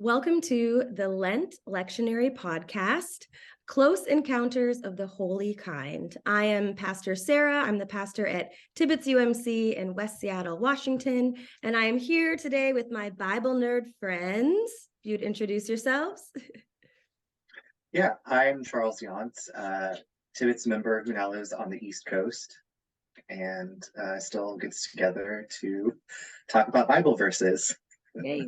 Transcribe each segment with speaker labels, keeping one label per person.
Speaker 1: Welcome to the Lent Lectionary Podcast, Close Encounters of the Holy Kind. I am Pastor Sarah. I'm the pastor at Tibbetts UMC in West Seattle, Washington, and I am here today with my Bible nerd friends. If you'd introduce yourselves.
Speaker 2: Yeah, I'm Charles Younts, Tibbetts member who now lives on the East Coast and still gets together to talk about Bible verses.
Speaker 1: Yay.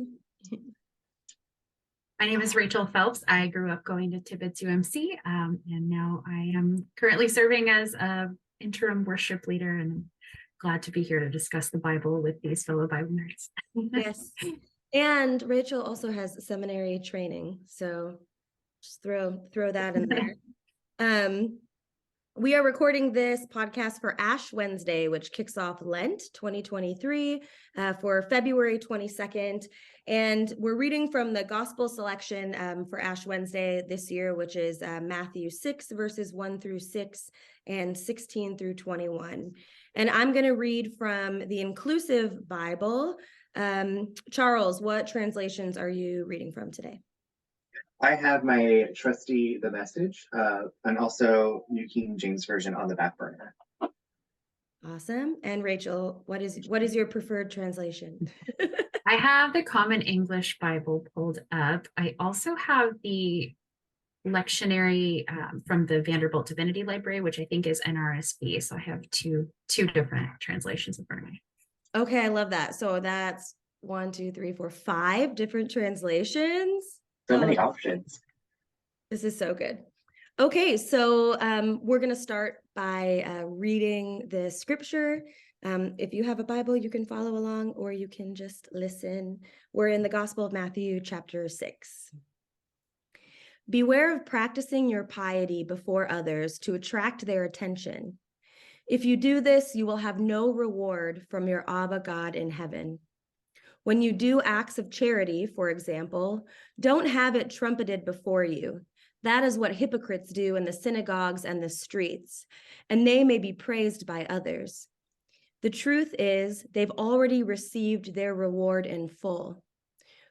Speaker 3: My name is Rachael Phelps. I grew up going to Tibbetts UMC, and now I am currently serving as an interim worship leader, and glad to be here to discuss the Bible with these fellow Bible nerds.
Speaker 1: Yes. And Rachael also has seminary training, so just throw that in there. We are recording this podcast for Ash Wednesday, which kicks off Lent 2023 for February 22nd. And we're reading from the gospel selection for Ash Wednesday this year, which is Matthew 6, verses 1 through 6 and 16 through 21. And I'm going to read from the Inclusive Bible. Charles, what translations are you reading from today?
Speaker 2: I have my trusty The Message and also New King James Version on the back burner.
Speaker 1: Awesome. And Rachael, what is your preferred translation?
Speaker 3: I have the Common English Bible pulled up. I also have the lectionary from the Vanderbilt Divinity Library, which I think is NRSV. So I have two different translations in front of me.
Speaker 1: Okay, I love that. So that's 1, 2, 3, 4, 5 different translations.
Speaker 2: So many options.
Speaker 1: This is so good. Okay, so we're going to start by reading the scripture. If you have a Bible, you can follow along or you can just listen. We're in the Gospel of Matthew, chapter 6. Beware of practicing your piety before others to attract their attention. If you do this, you will have no reward from your Abba God in heaven. When you do acts of charity, for example, don't have it trumpeted before you. That is what hypocrites do in the synagogues and the streets, and they may be praised by others. The truth is, they've already received their reward in full.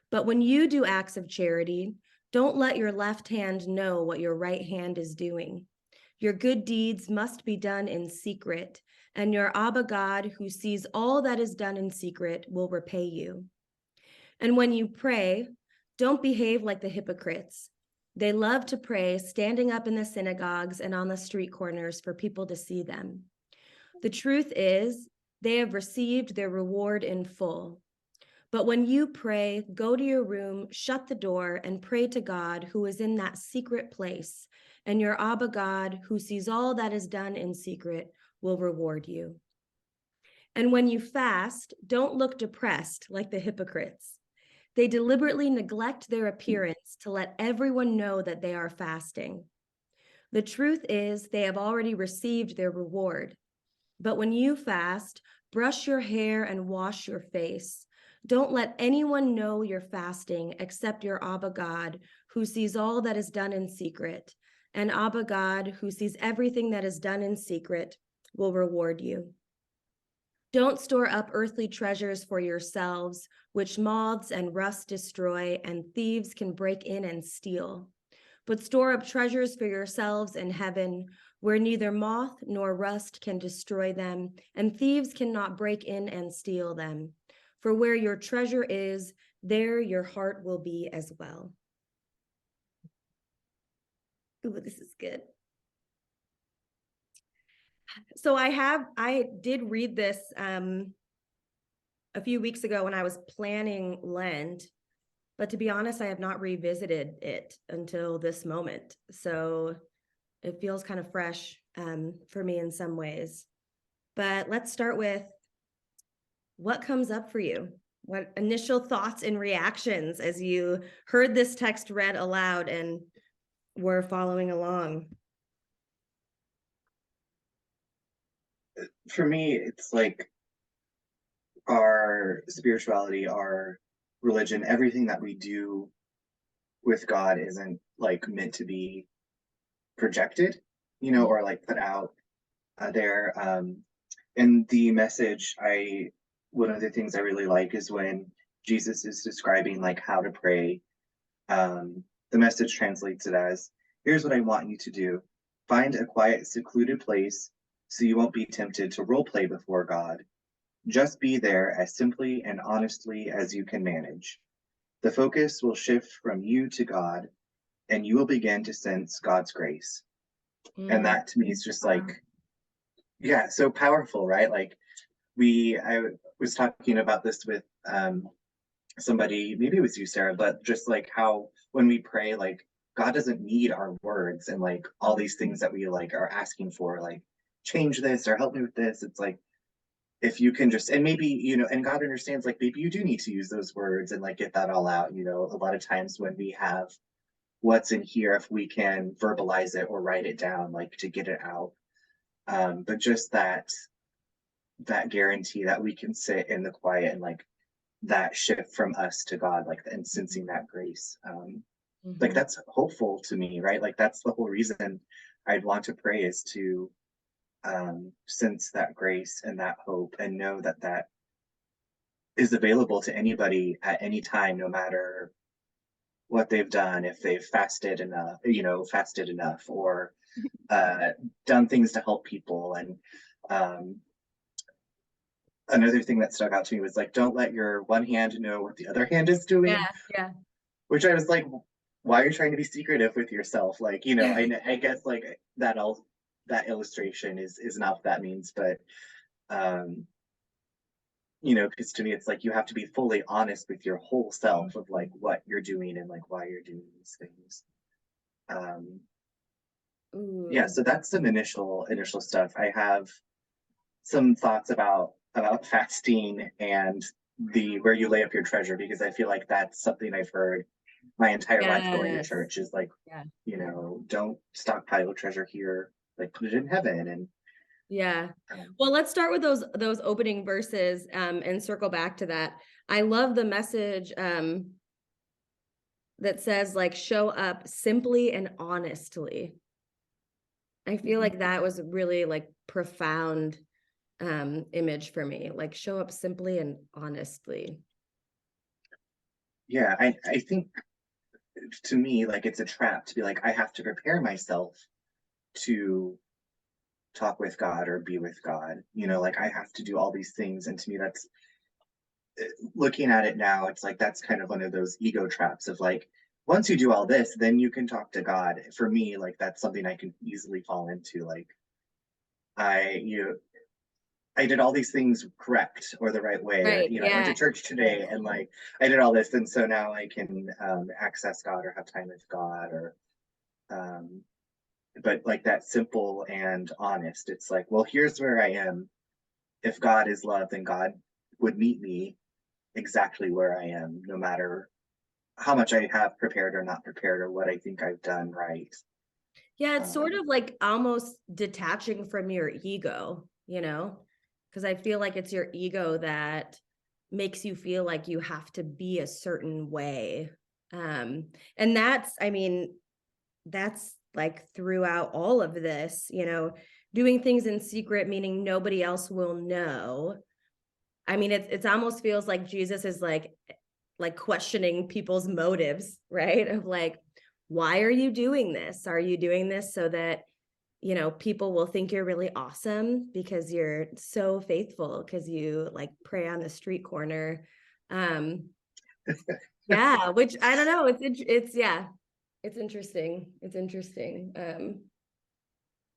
Speaker 1: But when you do acts of charity, don't let your left hand know what your right hand is doing. Your good deeds must be done in secret, and your Abba God, who sees all that is done in secret, will repay you. And when you pray, don't behave like the hypocrites. They love to pray standing up in the synagogues and on the street corners for people to see them. The truth is, they have received their reward in full. But when you pray, go to your room, shut the door, and pray to God who is in that secret place, and your Abba God, who sees all that is done in secret, will reward you. And when you fast, don't look depressed like the hypocrites. They deliberately neglect their appearance to let everyone know that they are fasting. The truth is, they have already received their reward. But when you fast, brush your hair and wash your face. Don't let anyone know you're fasting except your Abba God, who sees all that is done in secret. And Abba God, who sees everything that is done in secret, will reward you. Don't store up earthly treasures for yourselves, which moths and rust destroy, and thieves can break in and steal. But store up treasures for yourselves in heaven, where neither moth nor rust can destroy them, and thieves cannot break in and steal them. For where your treasure is, there your heart will be as well. Ooh, this is good. So I did read this a few weeks ago when I was planning Lent, but to be honest, I have not revisited it until this moment. So it feels kind of fresh for me in some ways. But let's start with what comes up for you. What initial thoughts and reactions as you heard this text read aloud and were following along?
Speaker 2: For me, it's like our spirituality, our religion, everything that we do with God isn't like meant to be projected, or like put out there. In the message, one of the things I really like is when Jesus is describing like how to pray, The Message translates it as, here's what I want you to do. Find a quiet, secluded place so you won't be tempted to role play before God. Just be there as simply and honestly as you can manage. The focus will shift from you to God, and you will begin to sense God's grace. And that to me is just like, yeah, so powerful, right? Like I was talking about this with somebody, maybe it was you, Sarah, but just like how when we pray, like God doesn't need our words and like all these things that we like are asking for, like change this or help me with this. It's like, if you can just, and maybe, and God understands, like maybe you do need to use those words and like get that all out. A lot of times when we have what's in here, if we can verbalize it or write it down, like to get it out. But just that guarantee that we can sit in the quiet and like that shift from us to God, like and sensing that grace. Like that's hopeful to me, right? Like that's the whole reason I'd want to pray, is to sense that grace and that hope and know that that is available to anybody at any time, no matter what they've done, if they've fasted enough, or done things to help people. And another thing that stuck out to me was like, don't let your one hand know what the other hand is doing.
Speaker 1: Yeah.
Speaker 2: Which I was like, why are you trying to be secretive with yourself? Like, I guess like that illustration is not what that means, but because to me it's like you have to be fully honest with your whole self of like what you're doing and like why you're doing these things. Yeah, so that's some initial stuff. I have some thoughts about fasting and the where you lay up your treasure, because I feel like that's something I've heard my entire life going to church, is like, don't stockpile treasure here, like put it in heaven. And
Speaker 1: well, let's start with those opening verses and circle back to that. I love the Message that says like, show up simply and honestly. I feel like that was really like profound image for me, like show up simply and honestly.
Speaker 2: Yeah, I think to me, like it's a trap to be like, I have to prepare myself to talk with God or be with God, like I have to do all these things. And to me, that's, looking at it now, it's like that's kind of one of those ego traps of like, once you do all this, then you can talk to God. For me, like that's something I can easily fall into. Like I did all these things correct or the right way.
Speaker 1: Right,
Speaker 2: or, I went to church today and like I did all this, and so now I can access God or have time with God, or but like that simple and honest. It's like, well, here's where I am. If God is love, then God would meet me exactly where I am, no matter how much I have prepared or not prepared, or what I think I've done right.
Speaker 1: Yeah, it's sort of like almost detaching from your ego, because I feel like it's your ego that makes you feel like you have to be a certain way. And that's like throughout all of this, doing things in secret, meaning nobody else will know. I mean, it almost feels like Jesus is like questioning people's motives, right? Of like, why are you doing this? Are you doing this so that, people will think you're really awesome because you're so faithful, because you like pray on the street corner? Yeah, which I don't know. It's interesting. It's interesting.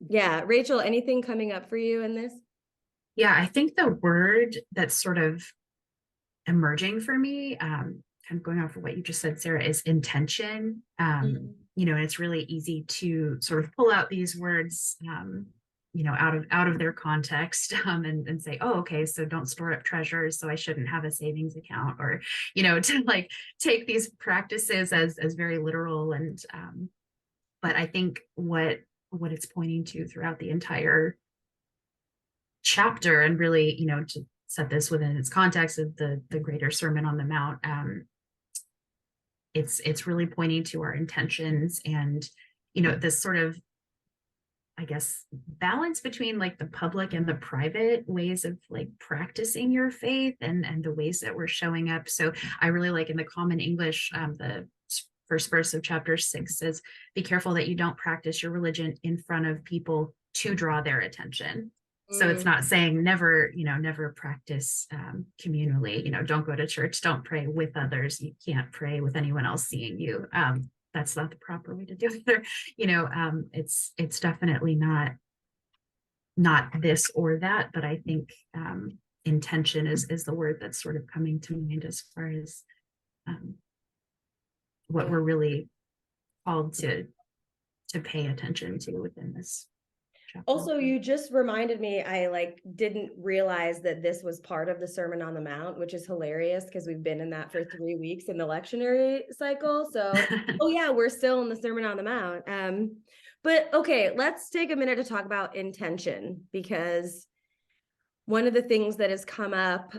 Speaker 1: Yeah, Rachael, anything coming up for you in this?
Speaker 3: Yeah, I think the word that's sort of emerging for me, kind of going off of what you just said, Sarah, is intention. And it's really easy to sort of pull out these words, out of their context, and say, oh, okay, so don't store up treasures, so I shouldn't have a savings account, or, to like take these practices as very literal. And but I think what it's pointing to throughout the entire chapter, and really, to set this within its context of the greater Sermon on the Mount, it's really pointing to our intentions, and this sort of, I guess, balance between like the public and the private ways of like practicing your faith, and the ways that we're showing up. So I really like in the Common English, the first verse of chapter 6 says, be careful that you don't practice your religion in front of people to draw their attention. So it's not saying never, never practice communally, don't go to church, don't pray with others. You can't pray with anyone else seeing you. That's not the proper way to do it. It's definitely not this or that, but I think intention is the word that's sort of coming to mind as far as what we're really called to pay attention to within this chapter.
Speaker 1: Also, you just reminded me, I didn't realize that this was part of the Sermon on the Mount, which is hilarious because we've been in that for 3 weeks in the lectionary cycle. So, oh yeah, we're still in the Sermon on the Mount. But okay, let's take a minute to talk about intention, because one of the things that has come up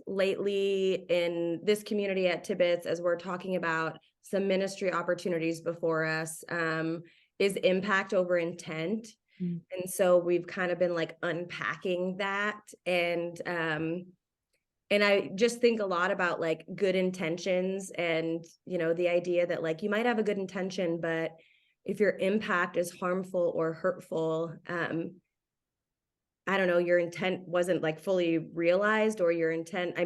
Speaker 1: lately in this community at Tibbetts, as we're talking about some ministry opportunities before us, is impact over intent. And so we've kind of been unpacking that. And I just think a lot about good intentions and, the idea that you might have a good intention, but if your impact is harmful or hurtful, I don't know, your intent wasn't fully realized, or your intent,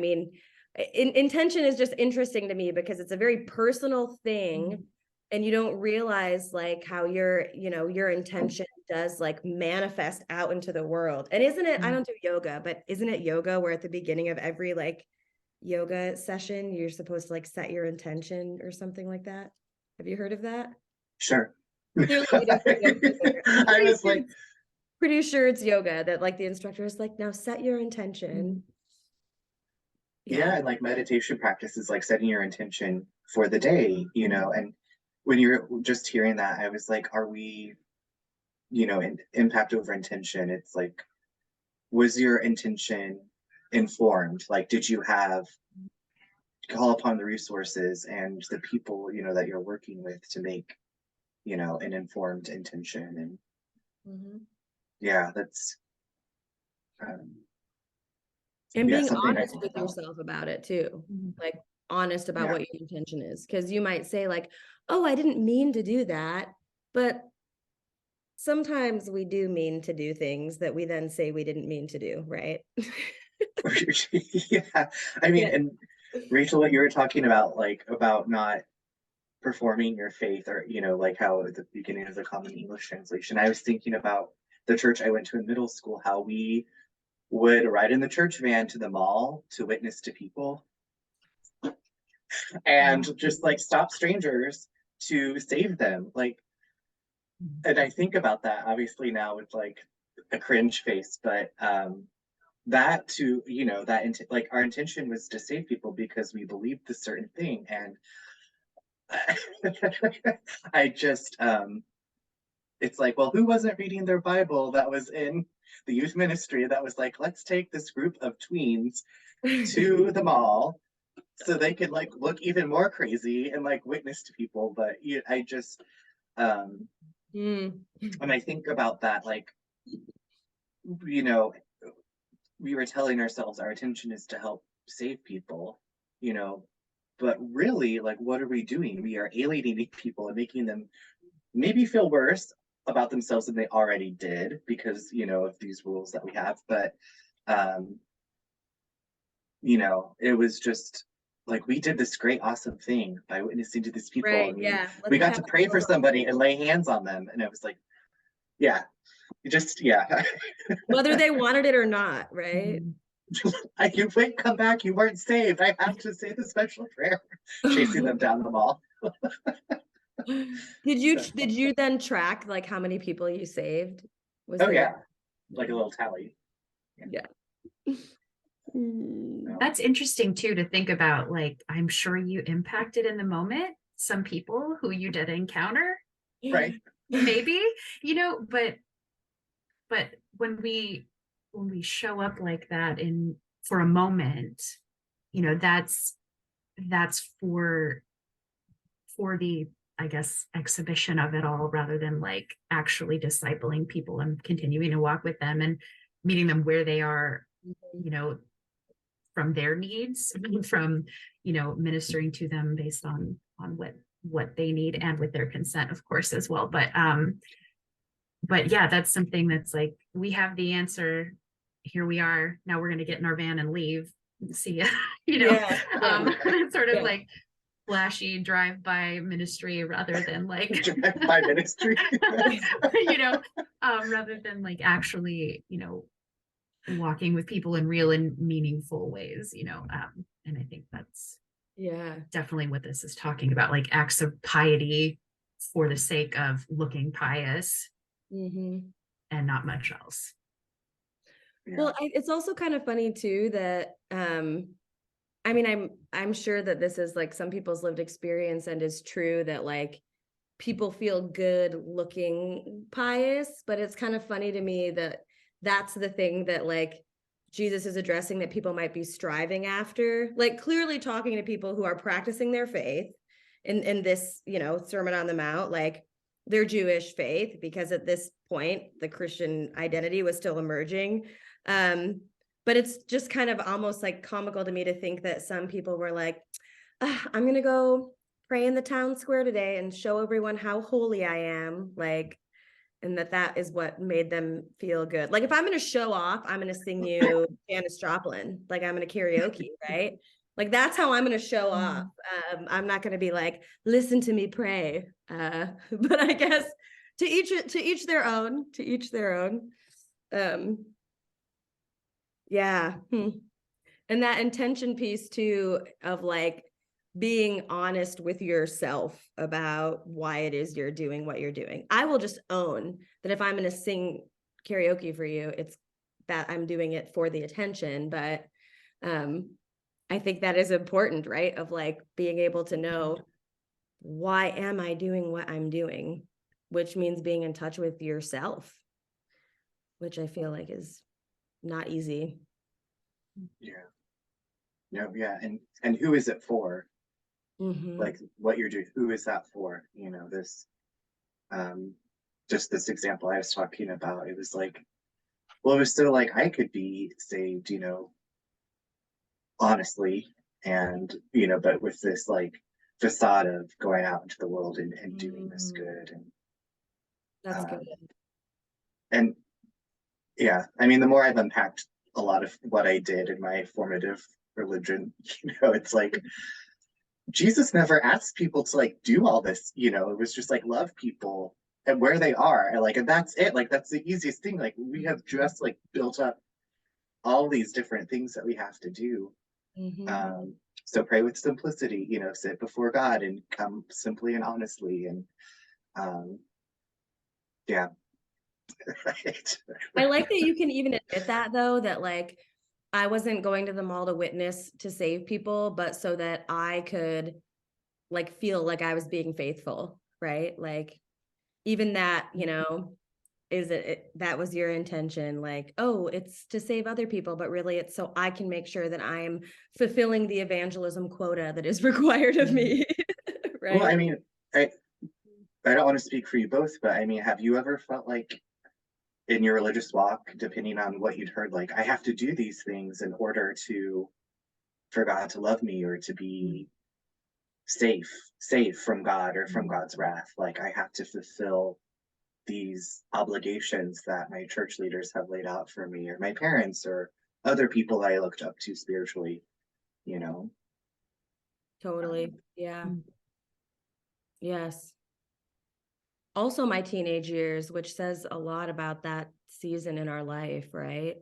Speaker 1: intention is just interesting to me because it's a very personal thing. And you don't realize how your intention does manifest out into the world. And isn't it, I don't do yoga, but isn't it yoga where at the beginning of every yoga session, you're supposed to set your intention or something like that? Have you heard of that?
Speaker 2: Sure.
Speaker 1: Clearly you don't do yoga.
Speaker 2: I was
Speaker 1: pretty sure it's yoga that the instructor is now set your intention.
Speaker 2: Yeah, and meditation practice is setting your intention for the day, and when you're just hearing that, I was are we, impact over intention? It's was your intention informed? Did you call upon the resources and the people, that you're working with to make, an informed intention? And yeah, that's
Speaker 1: and being
Speaker 2: something
Speaker 1: honest with yourself about it too, honest about what your intention is, because you might say oh, I didn't mean to do that, but sometimes we do mean to do things that we then say we didn't mean to do, right?
Speaker 2: Yeah, and Rachel, what you were talking about, about not performing your faith, or how at the beginning of the Common English Translation, I was thinking about the church I went to in middle school, how we would ride in the church van to the mall to witness to people and just stop strangers to save them. And I think about that obviously now with a cringe face, but that to that our intention was to save people because we believed a certain thing. And I just it's well, who wasn't reading their Bible that was in the youth ministry that was let's take this group of tweens to the mall so they could look even more crazy and witness to people. But I just when I think about that, we were telling ourselves our intention is to help save people, but really what are we doing? We are alienating people and making them maybe feel worse about themselves than they already did because of these rules that we have. But it was just we did this great awesome thing by witnessing to these people,
Speaker 1: right?
Speaker 2: And we got to pray for somebody and lay hands on them, and it was
Speaker 1: whether they wanted it or not, right?
Speaker 2: Come back, you weren't saved, I have to say the special prayer, chasing them down the mall.
Speaker 1: Did you then track how many people you saved?
Speaker 2: Yeah, a little tally.
Speaker 1: Yeah.
Speaker 3: That's interesting too, to think about. I'm sure you impacted in the moment some people who you did encounter,
Speaker 2: right?
Speaker 3: Maybe, but when we show up like that for a moment, that's for the, I guess, exhibition of it all, rather than actually discipling people and continuing to walk with them and meeting them where they are, from their needs, from ministering to them based on what what they need and with their consent, of course, as well. But yeah, that's something that's like, we have the answer. Here we are. Now we're going to get in our van and leave. See ya.
Speaker 1: Yeah.
Speaker 3: It's sort of
Speaker 1: Yeah.
Speaker 3: like flashy drive-by ministry rather than like
Speaker 2: Drive-by ministry.
Speaker 3: rather than like actually, walking with people in real and meaningful ways, and I think that's
Speaker 1: Yeah.
Speaker 3: definitely what this is talking about, like acts of piety for the sake of looking pious
Speaker 1: Mm-hmm.
Speaker 3: and not much else.
Speaker 2: Yeah.
Speaker 1: Well, it's also kind of funny too that I mean, I'm sure that this is like some people's lived experience and is true that like people feel good looking pious, but it's kind of funny to me that that's the thing that like Jesus is addressing that people might be striving after, like clearly talking to people who are practicing their faith in this, Sermon on the Mount, like their Jewish faith, because at this point the Christian identity was still emerging. But it's just kind of almost like comical to me to think that some people were like, I'm going to go pray in the town square today and show everyone how holy I am. Like, and that is what made them feel good. Like, if I'm going to show off, I'm going to sing you Janis Joplin. Like, I'm going to karaoke, right? Like, that's how I'm going to show off. I'm not going to be like, listen to me pray. But I guess to each their own, to each their own. Yeah. And that intention piece too, of like being honest with yourself about why it is you're doing what you're doing. I will just own that if I'm going to sing karaoke for you, it's that I'm doing it for the attention. But I think that is important, right? Of like being able to know, why am I doing what I'm doing? Which means being in touch with yourself, which I feel like is not easy.
Speaker 2: Yeah. No, yeah. And who is it for?
Speaker 1: Mm-hmm.
Speaker 2: Like what you're doing, who is that for? This just this example I was talking about, it was like, well, it was so like I could be saved, honestly, and but with this like facade of going out into the world and doing this good. And
Speaker 1: That's good.
Speaker 2: and yeah, I mean, the more I've unpacked a lot of what I did in my formative religion, it's like Jesus never asked people to like do all this, it was just like love people and where they are. And that's it. Like, that's the easiest thing. Like, we have just like built up all these different things that we have to do.
Speaker 1: Mm-hmm.
Speaker 2: So pray with simplicity, sit before God and come simply and honestly. And yeah. Right.
Speaker 1: I like that you can even admit that though, that like I wasn't going to the mall to witness to save people, but so that I could like feel like I was being faithful, right? Like even that, that was your intention, like, oh, it's to save other people, but really it's so I can make sure that I am fulfilling the evangelism quota that is required of me. Right.
Speaker 2: Well, I mean, I don't want to speak for you both, but I mean, have you ever felt like in your religious walk, depending on what you'd heard, like, I have to do these things in order for God to love me or to be safe from God or from God's wrath? Like, I have to fulfill these obligations that my church leaders have laid out for me, or my parents, or other people I looked up to spiritually,
Speaker 1: Totally. Yeah. Yes. Also my teenage years, which says a lot about that season in our life, right?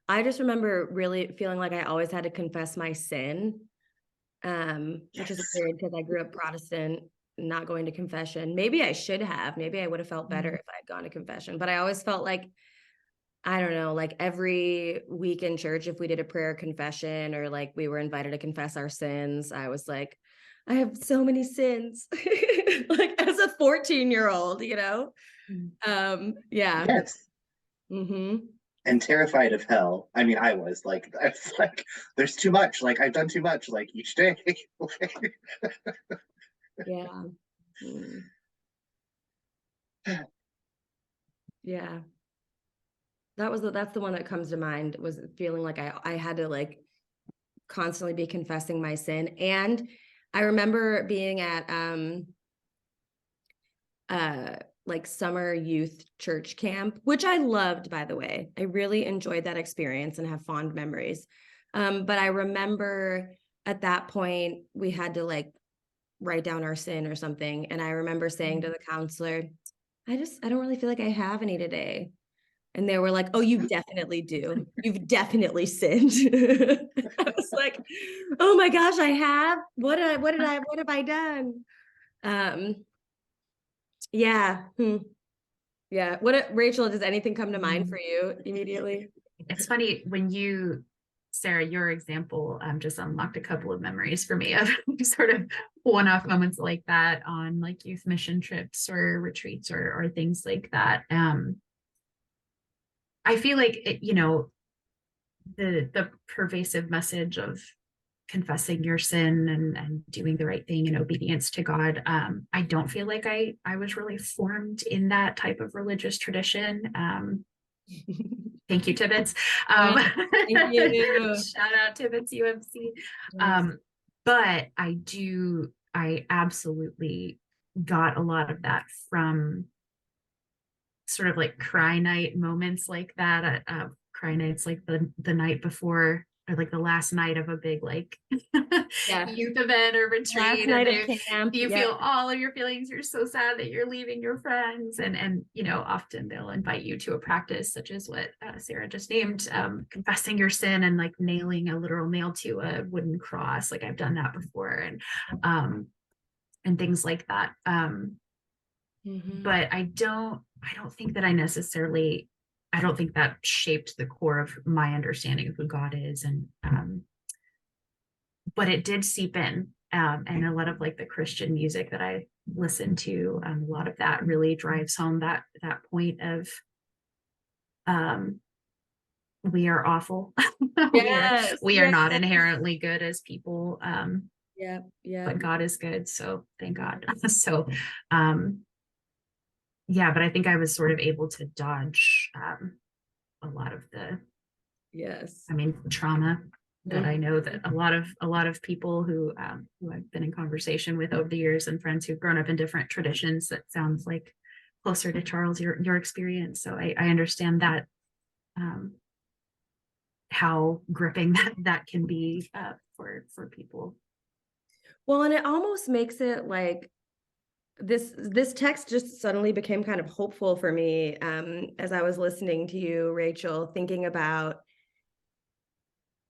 Speaker 1: I just remember really feeling like I always had to confess my sin, which is weird because I grew up Protestant, not going to confession. Maybe I should have. Maybe I would have felt better if I had gone to confession. But I always felt like, I don't know, like every week in church, if we did a prayer confession or like we were invited to confess our sins, I was like, I have so many sins, like as a 14-year-old, Yeah.
Speaker 2: Yes.
Speaker 1: Mm-hmm.
Speaker 2: And terrified of hell. I mean, I was like, that's like, there's too much. Like, I've done too much, like each day.
Speaker 1: Yeah. Mm. Yeah. That's the one that comes to mind, was feeling like I had to like constantly be confessing my sin. And I remember being at like summer youth church camp, which I loved, by the way. I really enjoyed that experience and have fond memories. But I remember at that point we had to like write down our sin or something. And I remember saying to the counselor, I don't really feel like I have any today. And they were like, oh, you definitely do. You've definitely sinned. I was like, oh my gosh, I have. What have I done? Yeah. Yeah. Rachel, does anything come to mind for you immediately?
Speaker 3: It's funny when Sarah, your example just unlocked a couple of memories for me of sort of one-off moments like that on like youth mission trips or retreats or things like that. I feel like the pervasive message of confessing your sin and doing the right thing in obedience to God. I don't feel like I was really formed in that type of religious tradition. Thank you, Tibbetts.
Speaker 1: Thank you.
Speaker 3: Shout out Tibbetts UMC.
Speaker 1: Yes.
Speaker 3: But I absolutely got a lot of that from sort of like cry night moments like that. Cry nights like the night before or like the last night of a big like
Speaker 1: Yeah.
Speaker 3: youth event or
Speaker 1: Last
Speaker 3: retreat,
Speaker 1: night
Speaker 3: and
Speaker 1: of camp.
Speaker 3: you
Speaker 1: Yeah.
Speaker 3: feel all of your feelings. You're so sad that you're leaving your friends, and often they'll invite you to a practice such as what Sarah just named, confessing your sin and like nailing a literal nail to a wooden cross. Like I've done that before, and things like that. But I don't think that I don't think that shaped the core of my understanding of who God is. And but it did seep in. And a lot of like the Christian music that I listen to, a lot of that really drives home that point of we are awful.
Speaker 1: Yes.
Speaker 3: we are not inherently good as people.
Speaker 1: Yeah.
Speaker 3: But God is good. So thank God. So yeah, but I think I was sort of able to dodge a lot of the trauma that I know that a lot of people who I've been in conversation with over the years and friends who've grown up in different traditions, that sounds like closer to Charles, your experience. So I understand that how gripping that can be for people.
Speaker 1: Well, and it almost makes it like this text just suddenly became kind of hopeful for me as I was listening to you, Rachel,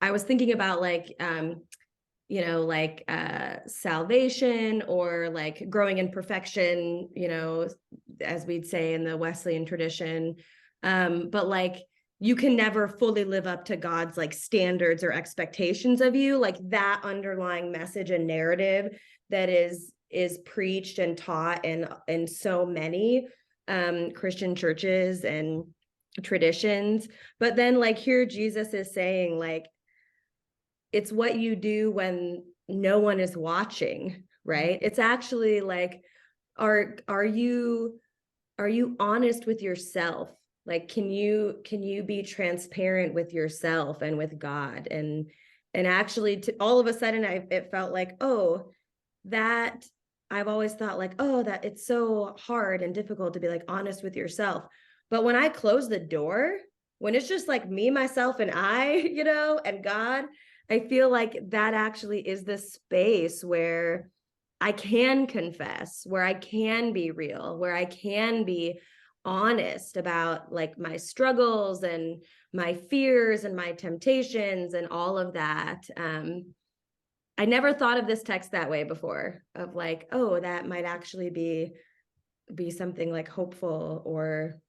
Speaker 1: I was thinking about like salvation or like growing in perfection, as we'd say in the Wesleyan tradition. But like you can never fully live up to God's like standards or expectations of you, like that underlying message and narrative that is preached and taught in so many Christian churches and traditions. But then like here Jesus is saying like it's what you do when no one is watching, right? It's actually like are you honest with yourself? Like can you be transparent with yourself and with God? And actually all of a sudden it felt like, oh, that I've always thought like, oh, that it's so hard and difficult to be like honest with yourself. But when I close the door, when it's just like me, myself, and I, and God, I feel like that actually is the space where I can confess, where I can be real, where I can be honest about like my struggles and my fears and my temptations and all of that. I never thought of this text that way before, of like, oh, that might actually be something like hopeful or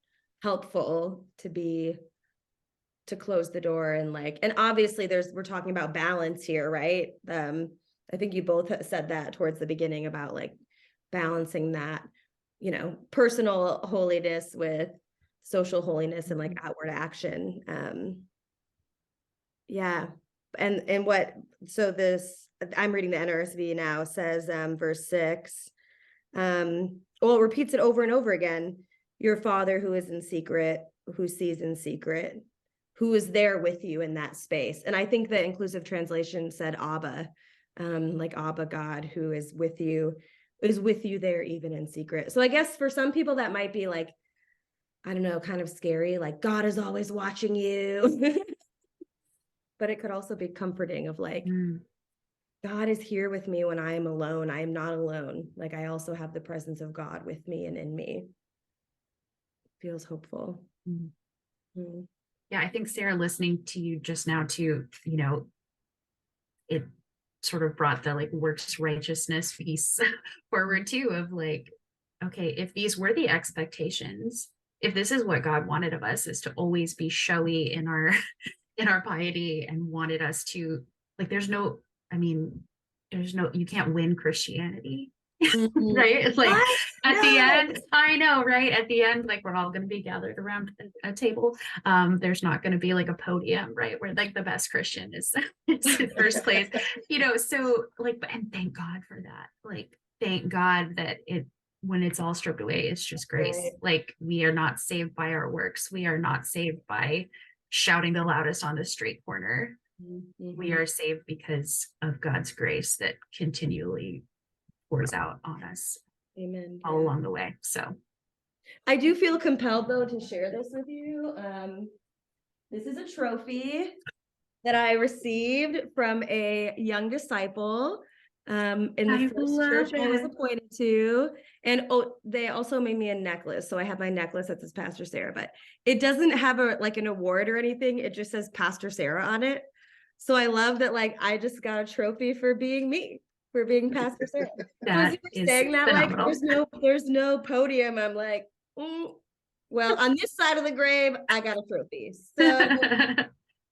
Speaker 1: helpful to close the door. And like, and obviously we're talking about balance here, right? I think you both said that towards the beginning about like balancing that, personal holiness with social holiness and like outward action. Yeah. And so this, I'm reading the NRSV now, says verse 6, well, it repeats it over and over again. Your Father who is in secret, who sees in secret, who is there with you in that space. And I think the inclusive translation said Abba, like Abba God, who is with you there even in secret. So I guess for some people that might be like, I don't know, kind of scary, like God is always watching you. But it could also be comforting of like, God is here with me when I am alone. I am not alone. Like I also have the presence of God with me and in me. Feels hopeful.
Speaker 3: Yeah, I think Sarah, listening to you just now too, you know, it sort of brought the like works righteousness piece forward too, of like, okay, if these were the expectations, if this is what God wanted of us, is to always be showy in our in our piety, and wanted us to like, there's no, I mean, there's no, you can't win Christianity. Right? It's like
Speaker 1: What?
Speaker 3: at
Speaker 1: No.
Speaker 3: the end, I know, right? At the end, like we're all going to be gathered around a table. There's not going to be like a podium, right? Where like the best Christian is in first place, you know? So like, and thank God for that. Like, thank God that when it's all stripped away, it's just grace.
Speaker 1: Right.
Speaker 3: Like we are not saved by our works. We are not saved by shouting the loudest on the street corner. We are saved because of God's grace that continually pours out on us.
Speaker 1: Amen.
Speaker 3: All along the way. So
Speaker 1: I do feel compelled though to share this with you. This is a trophy that I received from a young disciple in the first church I was appointed to. And they also made me a necklace. So I have my necklace that says Pastor Sarah, but it doesn't have like an award or anything. It just says Pastor Sarah on it. So I love that, like, I just got a trophy for being me, for being Pastor Sarah.
Speaker 3: that is
Speaker 1: saying that,
Speaker 3: phenomenal.
Speaker 1: like, there's no podium. I'm like, well, on this side of the grave, I got a trophy. So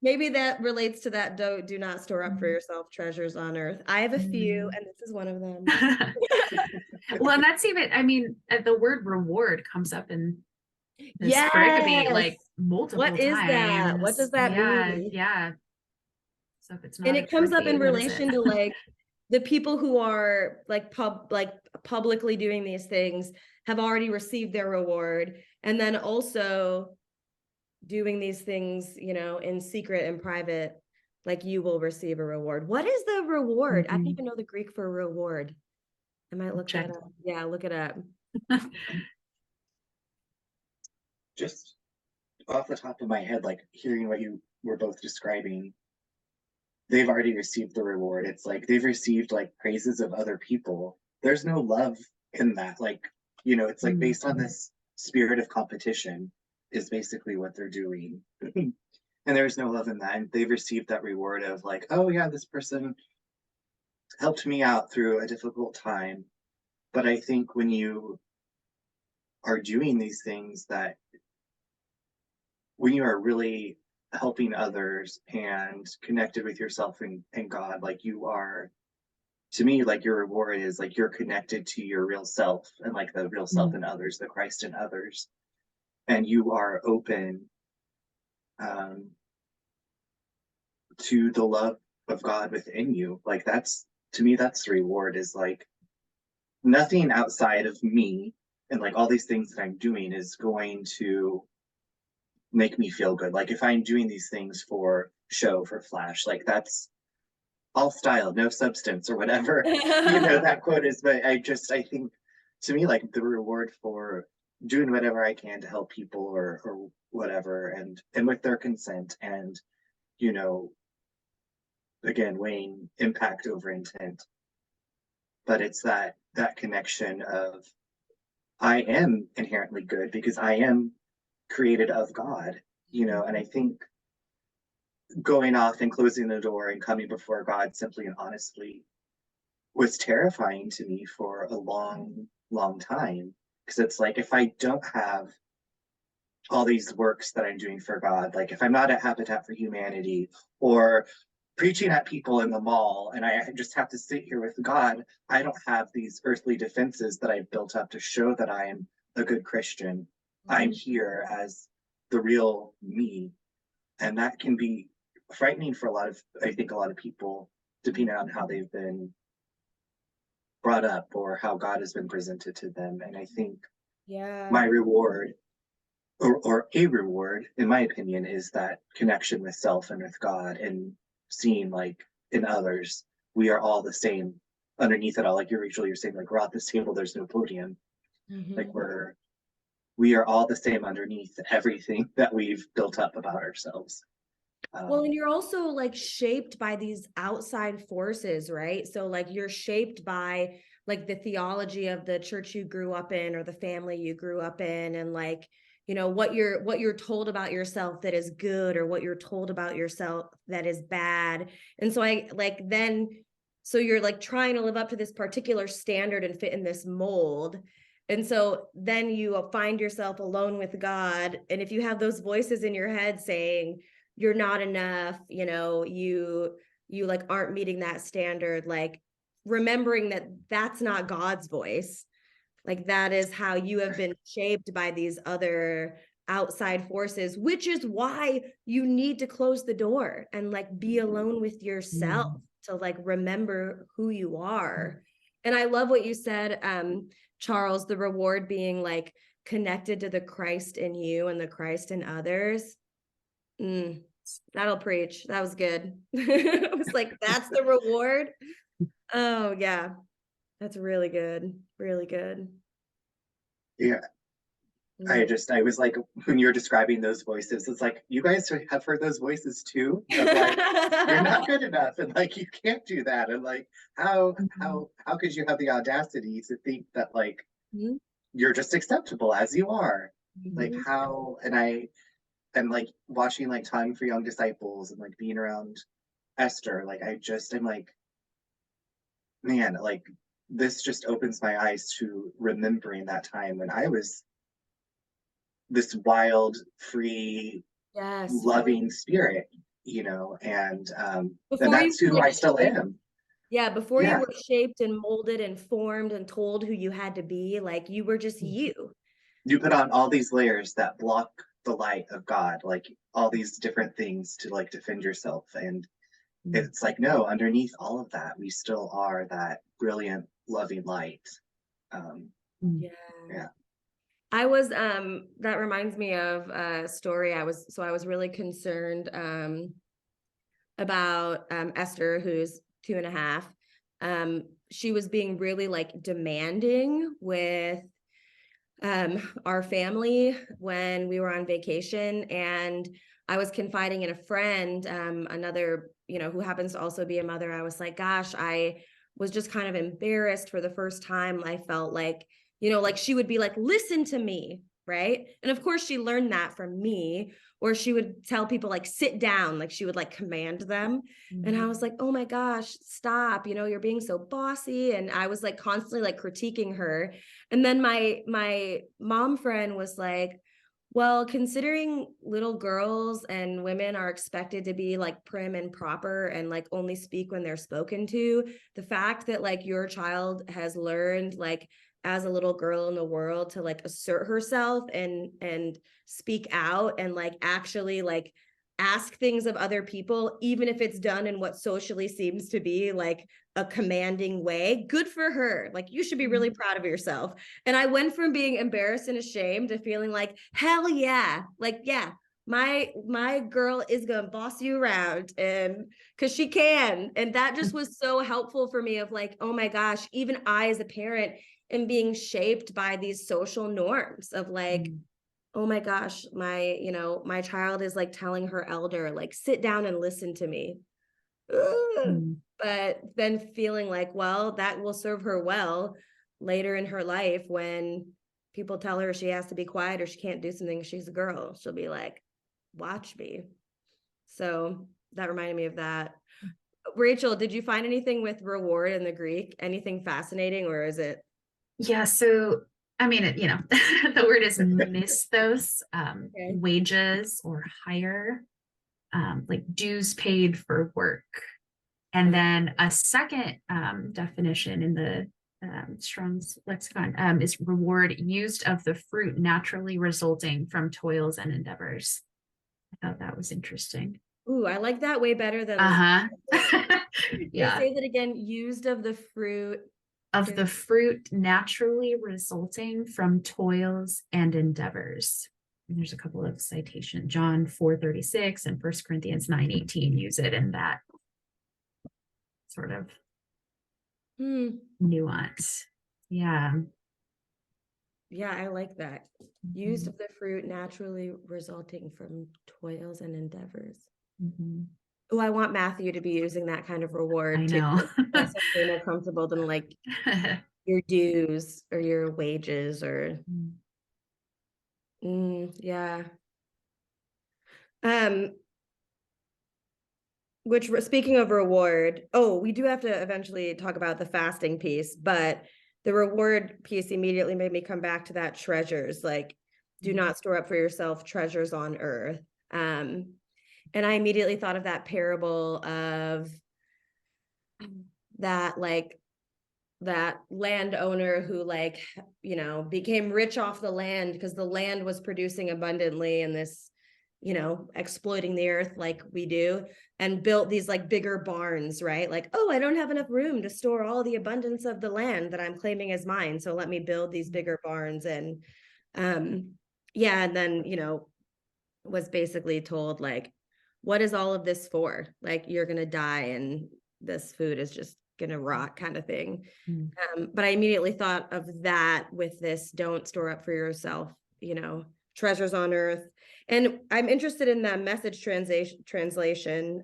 Speaker 1: maybe that relates to that. Do not store up for yourself treasures on earth. I have a few, and this is one of them.
Speaker 3: Well, and that's even, I mean, the word reward comes up in this pericope like multiple times.
Speaker 1: What is that? What does that mean?
Speaker 3: Yeah. So if it's not,
Speaker 1: and it comes up in relation to like the people who are like publicly doing these things have already received their reward, and then also doing these things, you know, in secret and private, like you will receive a reward. What is the reward? I don't even know the Greek for reward. I might look that up. Yeah, look it up.
Speaker 2: Just off the top of my head, like hearing what you were both describing, they've already received the reward. It's like they've received like praises of other people. There's no love in that. Like, you know, it's like based on this spirit of competition is basically what they're doing. And there's no love in that. And they've received that reward of like, oh yeah, this person helped me out through a difficult time. But I think when you are doing these things, that when you are really helping others and connected with yourself and God, like you are, to me, like your reward is like you're connected to your real self and like the real self in others, the Christ in others, and you are open to the love of God within you. Like that's, to me, that's the reward, is like nothing outside of me and like all these things that I'm doing is going to make me feel good. Like if I'm doing these things for show, for flash, like that's all style, no substance or whatever, you know, that quote is. But I think to me, like the reward for doing whatever I can to help people or whatever, and with their consent, and, you know, again, weighing impact over intent. But it's that connection of I am inherently good because I am created of God, you know. And I think going off and closing the door and coming before God simply and honestly was terrifying to me for a long, long time. Because it's like, if I don't have all these works that I'm doing for God, like if I'm not at Habitat for Humanity or preaching at people in the mall and I just have to sit here with God, I don't have these earthly defenses that I've built up to show that I am a good Christian. I'm here as the real me. And that can be frightening for I think a lot of people, depending on how they've been brought up or how God has been presented to them. And I think my reward, or a reward, in my opinion, is that connection with self and with God, and seeing like in others we are all the same underneath it all. Like you're saying, like we're at this table, there's no podium. Like we are all the same underneath everything that we've built up about ourselves.
Speaker 1: Well, and you're also like shaped by these outside forces, right? So like you're shaped by like the theology of the church you grew up in or the family you grew up in, and like, you know, what you're told about yourself that is good or what you're told about yourself that is bad. And so so you're like trying to live up to this particular standard and fit in this mold. And so then you find yourself alone with God. And if you have those voices in your head saying, you're not enough, you know, you like aren't meeting that standard, like remembering that that's not God's voice. Like that is how you have been shaped by these other outside forces, which is why you need to close the door and like be alone with yourself to like remember who you are. And I love what you said, Charles, the reward being like connected to the Christ in you and the Christ in others. That'll preach. That was good. I was like, that's the reward. Oh yeah, that's really good. Really good.
Speaker 2: Yeah. I was like, when you're describing those voices, it's like, you guys have heard those voices too? Of like, you're not good enough, and like, you can't do that. And like, how could you have the audacity to think that like, you're just acceptable as you are? Like how, and like watching like Time for Young Disciples and like being around Esther, like I'm like, man, like this just opens my eyes to remembering that time when I was this wild, free, loving spirit, you know, and that's who I still am.
Speaker 1: Yeah, before you were shaped and molded and formed and told who you had to be, like you were just you.
Speaker 2: You put on all these layers that block the light of God, like all these different things to like defend yourself. And it's like, no, underneath all of that, we still are that brilliant, loving light. Yeah.
Speaker 1: I was that reminds me of a story. I was really concerned about Esther, who's 2.5. She was being really like demanding with our family when we were on vacation, and I was confiding in a friend, another, you know, who happens to also be a mother. I was like, gosh, I was just kind of embarrassed for the first time. I felt like, you know, like she would be like, listen to me, right? And of course she learned that from me, or she would tell people like, sit down, like she would like command them. And I was like, oh my gosh, stop, you know, you're being so bossy. And I was like constantly like critiquing her. And then my mom friend was like, well, considering little girls and women are expected to be like prim and proper and like only speak when they're spoken to, the fact that like your child has learned like as a little girl in the world to like assert herself and speak out and like actually like ask things of other people, even if it's done in what socially seems to be like a commanding way, good for her. Like you should be really proud of yourself. And I went from being embarrassed and ashamed to feeling like, hell yeah, like, yeah, my girl is gonna boss you around, and because she can. And that just was so helpful for me of like, oh my gosh, even I as a parent am being shaped by these social norms of like, oh my gosh, my child is like telling her elder, like, sit down and listen to me. But then feeling like, well, that will serve her well later in her life when people tell her she has to be quiet or she can't do something, she's a girl. She'll be like, watch me. So that reminded me of that. Rachel, did you find anything with reward in the Greek? Anything fascinating, or is it?
Speaker 3: Yeah, so I mean, you know, the word is misthos, wages or hire, like dues paid for work. And then a second definition in the Strong's lexicon is reward used of the fruit naturally resulting from toils and endeavors. I thought that was interesting.
Speaker 1: Ooh, I like that way better than
Speaker 3: yeah.
Speaker 1: Say that again. Used of the fruit.
Speaker 3: Of the fruit naturally resulting from toils and endeavors. And there's a couple of citations. John 4:36 and 1 Corinthians 9:18 use it in that sort of
Speaker 1: Hmm.
Speaker 3: nuance. Yeah.
Speaker 1: Yeah, I like that. Used of the fruit naturally resulting from toils and endeavors.
Speaker 3: Mhm.
Speaker 1: Oh, I want Matthew to be using that kind of reward
Speaker 3: I
Speaker 1: too.
Speaker 3: know.
Speaker 1: That's something more comfortable than like your dues or your wages or yeah. Which speaking of reward, oh, we do have to eventually talk about the fasting piece, but the reward piece immediately made me come back to that treasures, like do not store up for yourself treasures on earth. And I immediately thought of that parable of that like that landowner who like became rich off the land because the land was producing abundantly and this exploiting the earth like we do, and built these like bigger barns, right? Like, oh, I don't have enough room to store all the abundance of the land that I'm claiming as mine, so let me build these bigger barns. And yeah, and then was basically told like, what is all of this for? Like, you're gonna die and this food is just gonna rot, kind of thing. But I immediately thought of that with this: don't store up for yourself, treasures on earth. And I'm interested in that Message translation.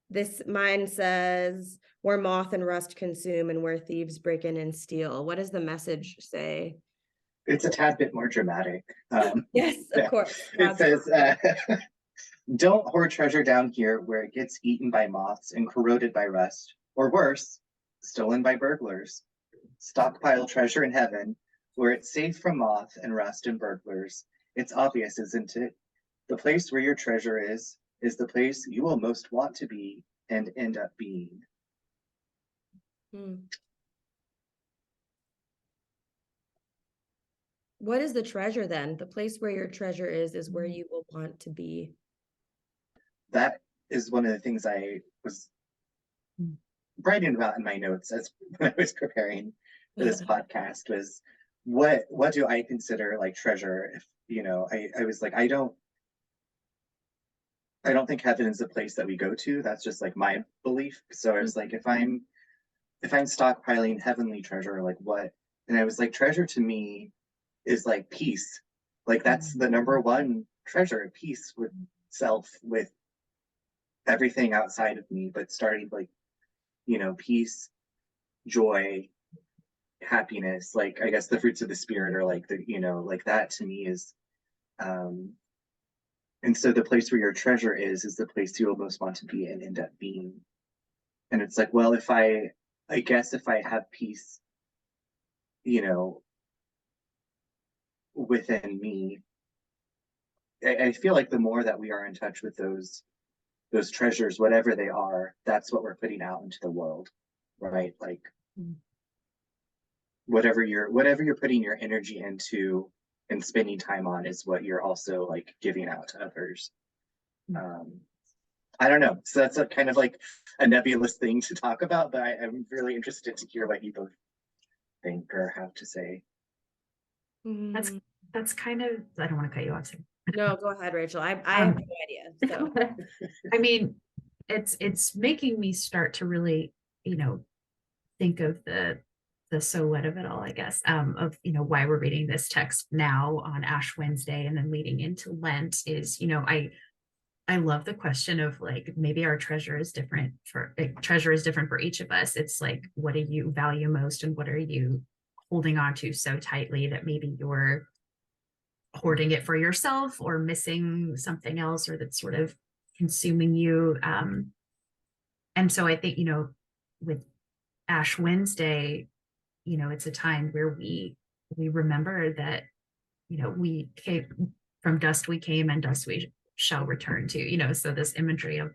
Speaker 1: This mine says, where moth and rust consume and where thieves break in and steal. What does the Message say?
Speaker 2: It's a tad bit more dramatic.
Speaker 1: Yes, of course.
Speaker 2: It says, don't hoard treasure down here where it gets eaten by moths and corroded by rust, or worse, stolen by burglars. Stockpile treasure in heaven where it's safe from moth and rust and burglars. It's obvious, isn't it? The place where your treasure is the place you will most want to be and end up being.
Speaker 1: What is the treasure then? The place where your treasure is where you will want to be.
Speaker 2: That is one of the things I was writing about in my notes as when I was preparing for this podcast, was what do I consider like treasure? If I was like, I don't think heaven is a place that we go to. That's just like my belief. So I was like, if I'm stockpiling heavenly treasure, like what? And I was like, treasure to me is like peace. Like that's the number one treasure, peace with self, with everything outside of me, but starting like, peace, joy, happiness. Like I guess the fruits of the spirit are like like that to me is and so the place where your treasure is the place you will most want to be and end up being. And it's like, well, if I guess if I have peace, within me, I feel like the more that we are in touch with those treasures, whatever they are, that's what we're putting out into the world, right? Like whatever you're putting your energy into and spending time on is what you're also like giving out to others. I don't know. So that's a kind of like a nebulous thing to talk about, but I'm really interested to hear what you both think or have to say.
Speaker 3: That's kind of, I don't want to cut you off.
Speaker 1: No, go ahead, Rachel. I have no idea. So
Speaker 3: I mean, it's making me start to really, think of the so what of it all, I guess, of why we're reading this text now on Ash Wednesday and then leading into Lent is, I love the question of like, maybe our treasure is different for each of us. It's like, what do you value most and what are you holding on to so tightly that maybe you're hoarding it for yourself or missing something else, or that's sort of consuming you. And so I think, with Ash Wednesday, it's a time where we remember that, we came from dust, we came and dust we shall return to, so this imagery of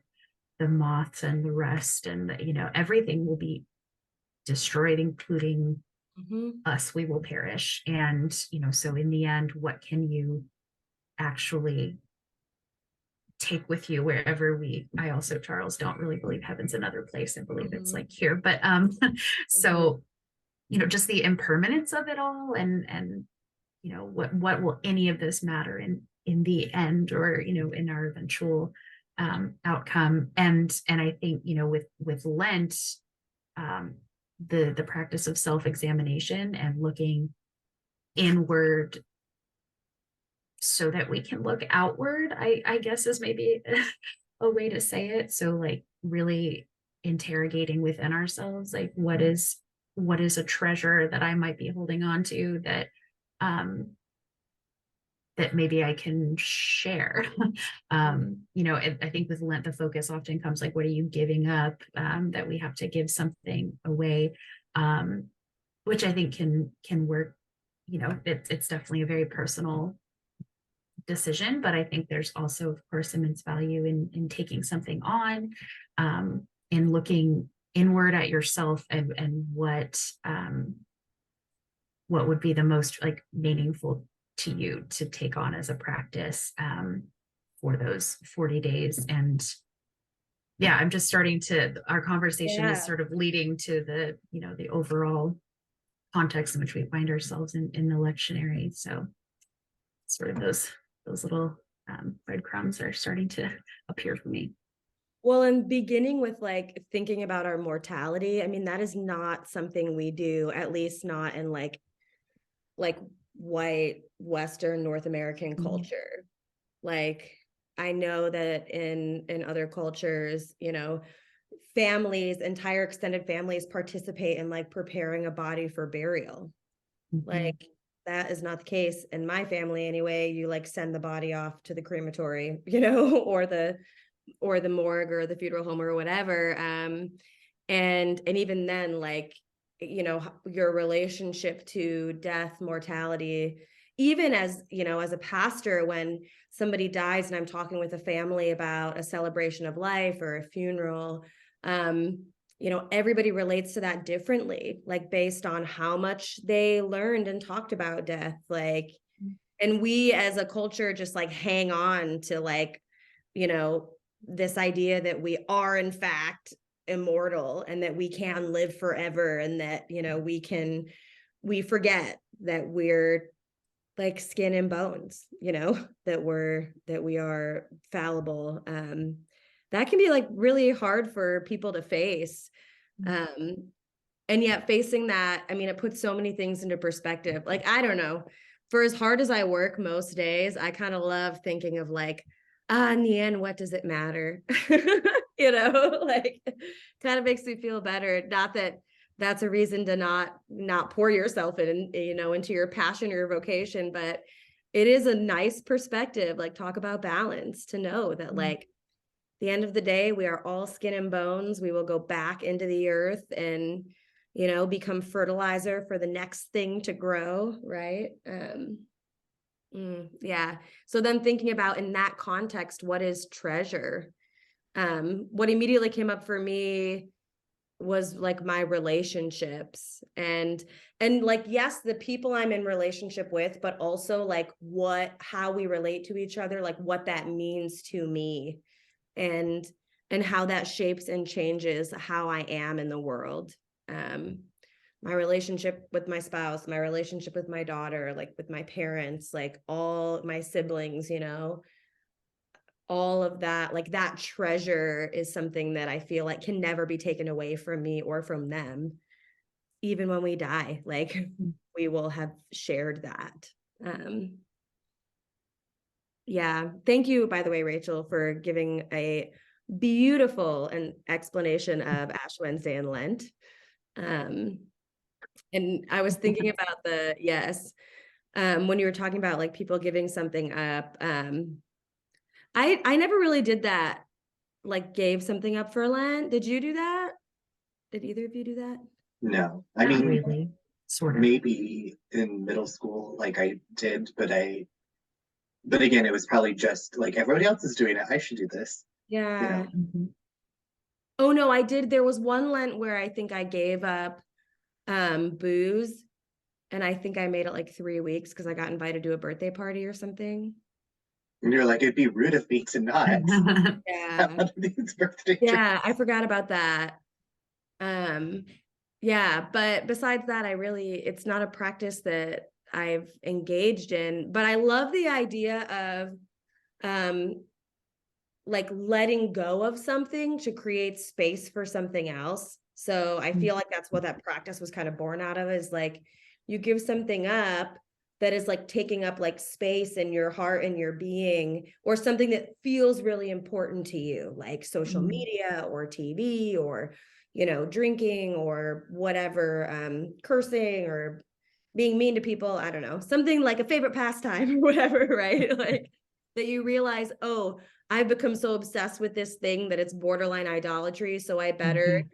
Speaker 3: the moths and the rust and everything will be destroyed, including us, we will perish. And, so in the end, what can you actually take with you wherever I also, Charles, don't really believe heaven's another place. I believe it's like here, but so just the impermanence of it all, and what will any of this matter in the end, or in our eventual outcome. And I think, you know, with Lent, the practice of self-examination and looking inward so that we can look outward, I guess is maybe a way to say it. So like really interrogating within ourselves, like what is a treasure that I might be holding on to that that maybe I can share. You know, I think with Lent, the focus often comes like, what are you giving up? That we have to give something away, which I think can work. You know, it's definitely a very personal decision, but I think there's also, of course, immense value in taking something on, and looking inward at yourself and what would be the most like meaningful to you to take on as a practice for those 40 days. And yeah, I'm just starting to, our conversation is sort of leading to the, you know, the overall context in which we find ourselves in the lectionary. So sort of those little breadcrumbs are starting to appear for me.
Speaker 1: Well, and beginning with like thinking about our mortality, I mean, that is not something we do, at least not in like white Western North American culture. Like I know that in other cultures, you know, families, entire extended families participate in like preparing a body for burial. Like that is not the case in my family anyway. You like send the body off to the crematory, you know, or the morgue or the funeral home or whatever. And even then, like, you know, your relationship to death, mortality, even as, you know, as a pastor, when somebody dies and I'm talking with a family about a celebration of life or a funeral, you know, everybody relates to that differently, like based on how much they learned and talked about death. Like, and we as a culture just like hang on to like, you know, this idea that we are in fact immortal and that we can live forever, and that, you know, we forget that we're like skin and bones, you know, that we are fallible. That can be like really hard for people to face. And yet facing that, I mean, it puts so many things into perspective. Like, I don't know, for as hard as I work most days, I kind of love thinking of like, in the end, what does it matter? You know, like kind of makes me feel better. Not that that's a reason to not pour yourself in, you know, into your passion or your vocation, but it is a nice perspective, like talk about balance, to know that like the end of the day, we are all skin and bones. We will go back into the earth and, you know, become fertilizer for the next thing to grow, right? Yeah. So then thinking about in that context, what is treasure? What immediately came up for me was like my relationships and like, yes, the people I'm in relationship with, but also like how we relate to each other, like what that means to me, and how that shapes and changes how I am in the world. My relationship with my spouse, my relationship with my daughter, like with my parents, like all my siblings, you know, all of that, like that treasure is something that I feel like can never be taken away from me or from them. Even when we die, like we will have shared that. Yeah. Thank you, by the way, Rachel, for giving a beautiful explanation of Ash Wednesday and Lent. And I was thinking about when you were talking about like people giving something up. I never really did that, like gave something up for Lent. Did you do that? Did either of you do that?
Speaker 2: No, I
Speaker 3: Not
Speaker 2: mean,
Speaker 3: really, sort of.
Speaker 2: maybe in middle school, like I did, but again, it was probably just like everybody else is doing it. I should do this.
Speaker 1: Yeah.
Speaker 2: You know?
Speaker 1: Oh no, I did. There was one Lent where I think I gave up booze, and I think I made it like 3 weeks because I got invited to a birthday party or something.
Speaker 2: And you're like, it'd be rude of me to not have these birthday drinks.
Speaker 1: Yeah, I forgot about that. Yeah, but besides that, it's not a practice that I've engaged in, but I love the idea of like letting go of something to create space for something else. So I feel like that's what that practice was kind of born out of, is like you give something up that is like taking up like space in your heart and your being, or something that feels really important to you, like social media or TV or, you know, drinking or whatever, cursing or being mean to people. I don't know, something like a favorite pastime or whatever, right? Like that you realize, oh, I've become so obsessed with this thing that it's borderline idolatry. So I better,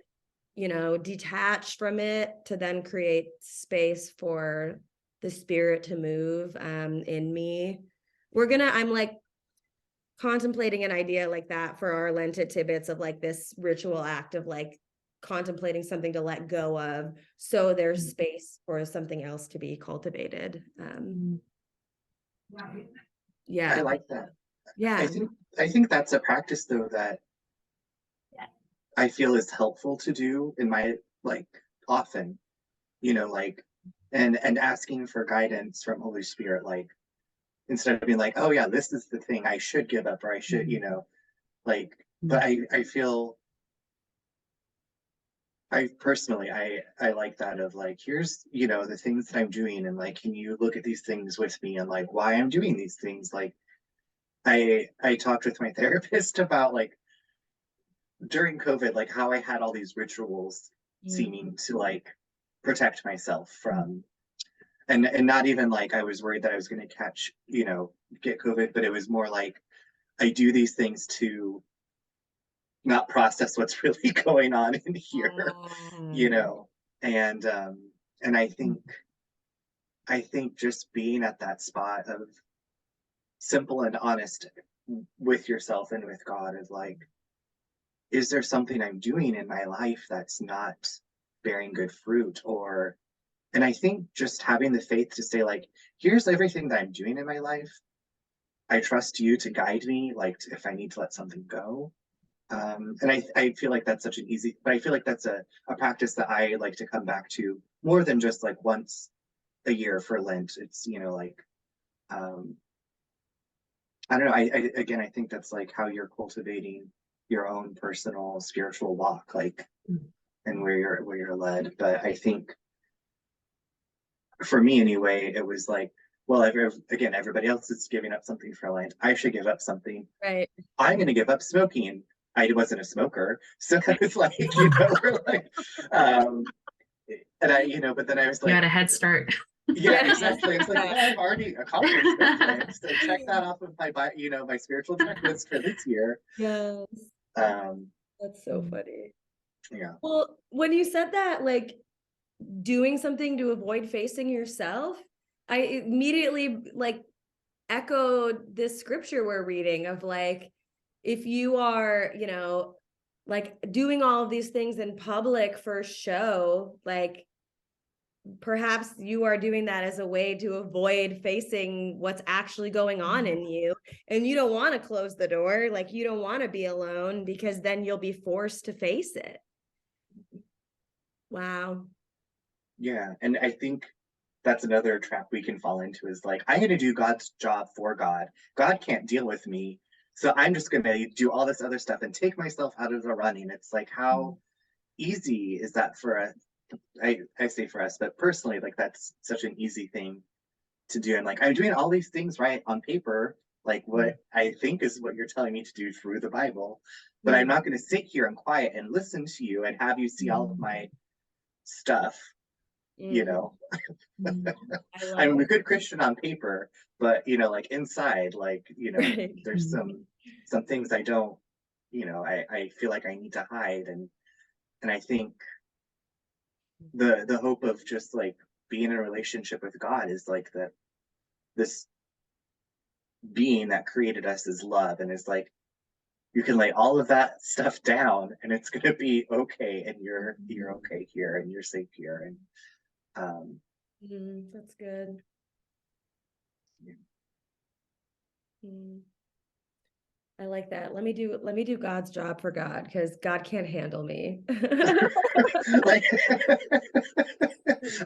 Speaker 1: you know, detach from it to then create space for the spirit to move in me. I'm like contemplating an idea like that for our Lenten tidbits, of like this ritual act of like contemplating something to let go of, so there's space for something else to be cultivated. Yeah.
Speaker 2: I like that.
Speaker 1: Yeah.
Speaker 2: I think that's a practice though that I feel is helpful to do in my, like, often, you know, like, and asking for guidance from Holy Spirit, like, instead of being like, oh yeah, this is the thing I should give up, or I should, you know, like, but I feel, I personally, I like that of like, here's, you know, the things that I'm doing, and like, can you look at these things with me, and like why I'm doing these things. Like I talked with my therapist about like during COVID, like how I had all these rituals seeming to like protect myself from, and not even like I was worried that I was going to catch, you know, get COVID, but it was more like I do these things to not process what's really going on in here, you know. And I think just being at that spot of simple and honest with yourself and with God is like, is there something I'm doing in my life that's not bearing good fruit? Or, and I think just having the faith to say like, here's everything that I'm doing in my life, I trust you to guide me, like if I need to let something go. And I feel like that's such an easy, but I feel like that's a practice that I like to come back to more than just like once a year for Lent. It's, you know, like, I don't know. Again, I think that's like how you're cultivating your own personal spiritual walk, like, and where you're led. But I think for me anyway, it was like, well, again, everybody else is giving up something for Lent. I should give up something.
Speaker 1: Right.
Speaker 2: I'm going to give up smoking. I wasn't a smoker, so I was like, you know, we're like, and I, you know, but then I was like,
Speaker 3: you had a head start.
Speaker 2: Yeah, exactly. It's like, well, I've already accomplished this, so check that off of my, you know, my spiritual checklist for this year.
Speaker 1: Yes. That's so funny.
Speaker 2: Yeah.
Speaker 1: Well, when you said that, like doing something to avoid facing yourself, I immediately like echoed this scripture we're reading of like, if you are, you know, like doing all of these things in public for show, like perhaps you are doing that as a way to avoid facing what's actually going on in you. And you don't want to close the door. Like you don't want to be alone, because then you'll be forced to face it. Wow.
Speaker 2: Yeah. And I think that's another trap we can fall into is like, I'm going to do God's job for God. God can't deal with me. So I'm just going to do all this other stuff and take myself out of the running. It's like, how easy is that for us? I say for us, but personally, like that's such an easy thing to do. And like, I'm doing all these things right on paper, like what I think is what you're telling me to do through the Bible, but I'm not going to sit here and quiet and listen to you and have you see all of my stuff, you know. I'm a good Christian on paper, but you know, like inside, like, you know, there's some things I don't, you know, I feel like I need to hide. And I think the hope of just like being in a relationship with God is like that this being that created us is love, and it's like you can lay all of that stuff down and it's gonna be okay, and you're okay here and you're safe here. And
Speaker 1: that's good. I like that. Let me do God's job for God, because God can't handle me.
Speaker 2: like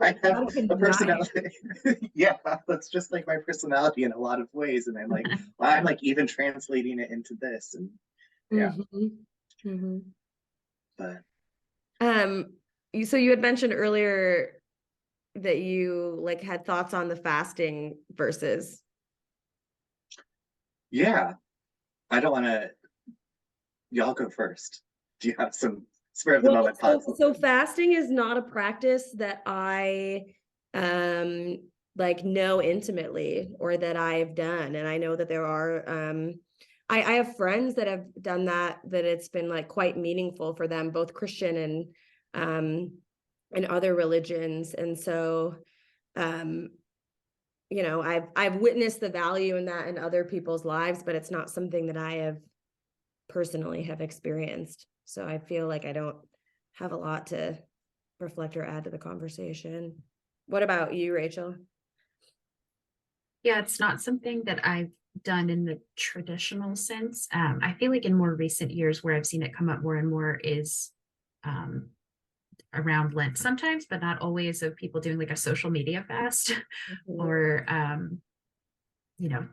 Speaker 2: I have a personality. Yeah, that's just like my personality in a lot of ways. And I'm like, well, I'm like even translating it into this. And Yeah. But
Speaker 1: So you had mentioned earlier that you like had thoughts on the fasting verses.
Speaker 2: yeah, I don't want to, y'all go first. Do you have some spur of the moment thoughts?
Speaker 1: So fasting is not a practice that I like know intimately or that I've done. And I know that there are I have friends that have done that it's been like quite meaningful for them, both Christian and other religions. And so you know, I've witnessed the value in that in other people's lives, but it's not something that I have personally have experienced. So I feel like I don't have a lot to reflect or add to the conversation. What about you, Rachel?
Speaker 3: Yeah, it's not something that I've done in the traditional sense. I feel like in more recent years where I've seen it come up more and more is around Lent sometimes, but not always, of people doing like a social media fast or you know,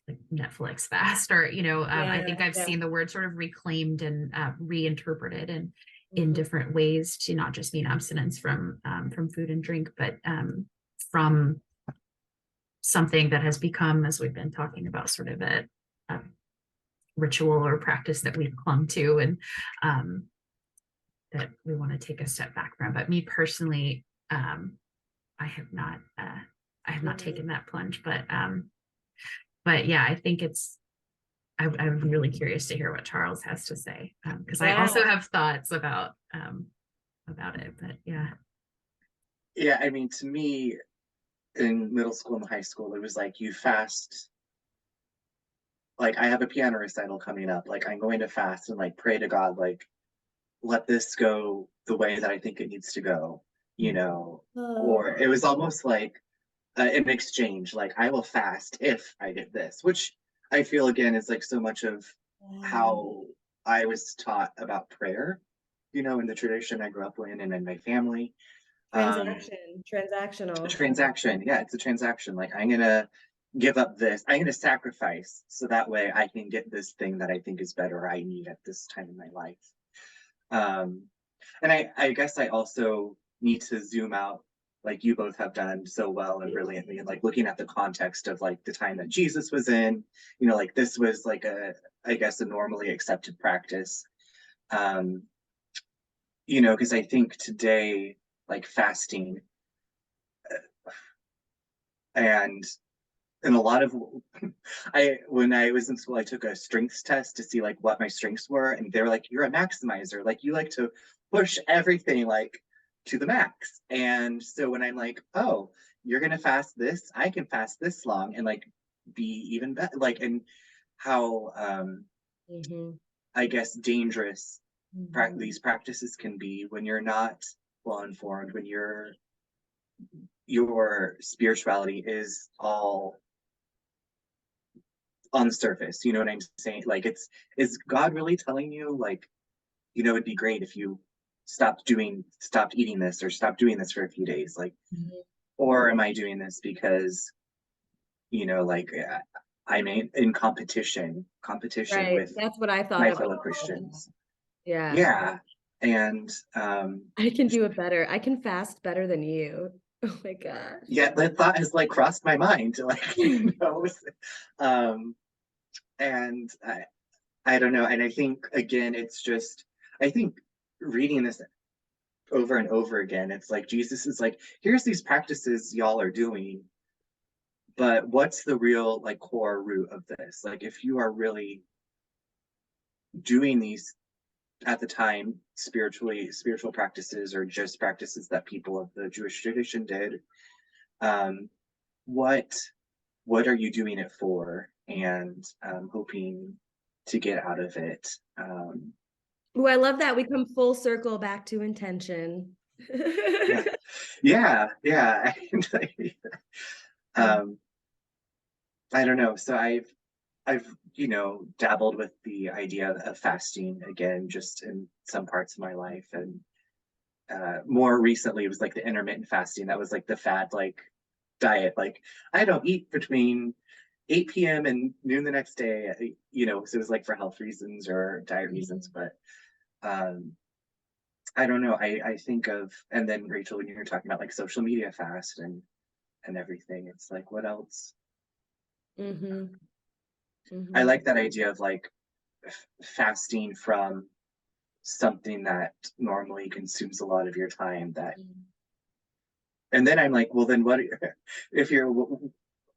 Speaker 3: like Netflix fast, or I think I've seen the word sort of reclaimed and reinterpreted and in different ways to not just mean abstinence from food and drink, but from something that has become, as we've been talking about, sort of a ritual or practice that we've clung to, and that we want to take a step back from. But me personally, I have not taken that plunge, but yeah, I think I'm really curious to hear what Charles has to say, because I also have thoughts about it, but yeah.
Speaker 2: Yeah, I mean, to me, in middle school and high school, it was like you fast. Like I have a piano recital coming up. Like I'm going to fast and like pray to God, like let this go the way that I think it needs to go, Or it was almost like an exchange. Like I will fast if I get this, which I feel again is like so much of how I was taught about prayer, in the tradition I grew up in and in my family.
Speaker 1: Transactional.
Speaker 2: Transaction. Yeah, it's a transaction. Like I'm gonna give up this. I'm gonna sacrifice so that way I can get this thing that I think is better or I need at this time in my life. And I guess I also need to zoom out, like you both have done so well and brilliantly, and like looking at the context of like the time that Jesus was in, like this was like I guess a normally accepted practice. Because I think today, like fasting and a lot of when I was in school, I took a strengths test to see like what my strengths were, and they were like, you're a maximizer, like you like to push everything like to the max. And so when I'm like, oh, you're gonna fast this, I can fast this long and like be even better, like, and how I guess dangerous these practices can be when you're not well informed, when your spirituality is all on the surface. You know what I'm saying? Like is God really telling you, like, it'd be great if you stopped eating this or stopped doing this for a few days, like, or am I doing this because, like I'm in competition
Speaker 1: right.
Speaker 2: with
Speaker 1: That's what I thought
Speaker 2: my
Speaker 1: of
Speaker 2: fellow Christians.
Speaker 1: Yeah.
Speaker 2: And
Speaker 1: I can do it better. I can fast better than you. Oh my gosh.
Speaker 2: yeah, that thought has like crossed my mind, like, and I don't know. And I think again, it's just, I think reading this over and over again, it's like Jesus is like, here's these practices y'all are doing, but what's the real like core root of this? Like if you are really doing these at the time spiritual practices or just practices that people of the Jewish tradition did, what are you doing it for, and hoping to get out of it?
Speaker 1: Oh, I love that we come full circle back to intention.
Speaker 2: yeah. I don't know. So I've dabbled with the idea of fasting again, just in some parts of my life, and more recently it was like the intermittent fasting that was like the fad like diet. Like I don't eat between 8 p.m. and noon the next day, you know, so it was like for health reasons or diet reasons, but I don't know. I think of, and then Rachel, when you were talking about like social media fast and everything, it's like, what else? I like that idea of like fasting from something that normally consumes a lot of your time, that, and then I'm like, well, then what if you're,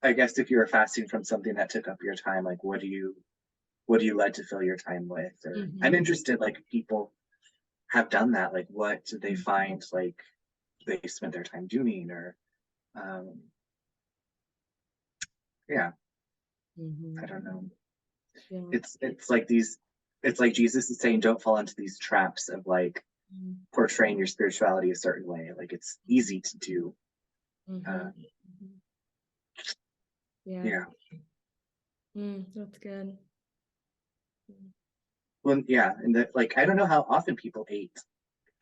Speaker 2: I guess if you're fasting from something that took up your time, like what do you like to fill your time with? Or I'm interested, like, if people have done that, like what did they find like they spent their time doing? Or yeah, I don't know. It's like these, it's like Jesus is saying, don't fall into these traps of like portraying your spirituality a certain way. Like it's easy to do. Yeah.
Speaker 1: That's good.
Speaker 2: Well, yeah, and that, like, I don't know how often people ate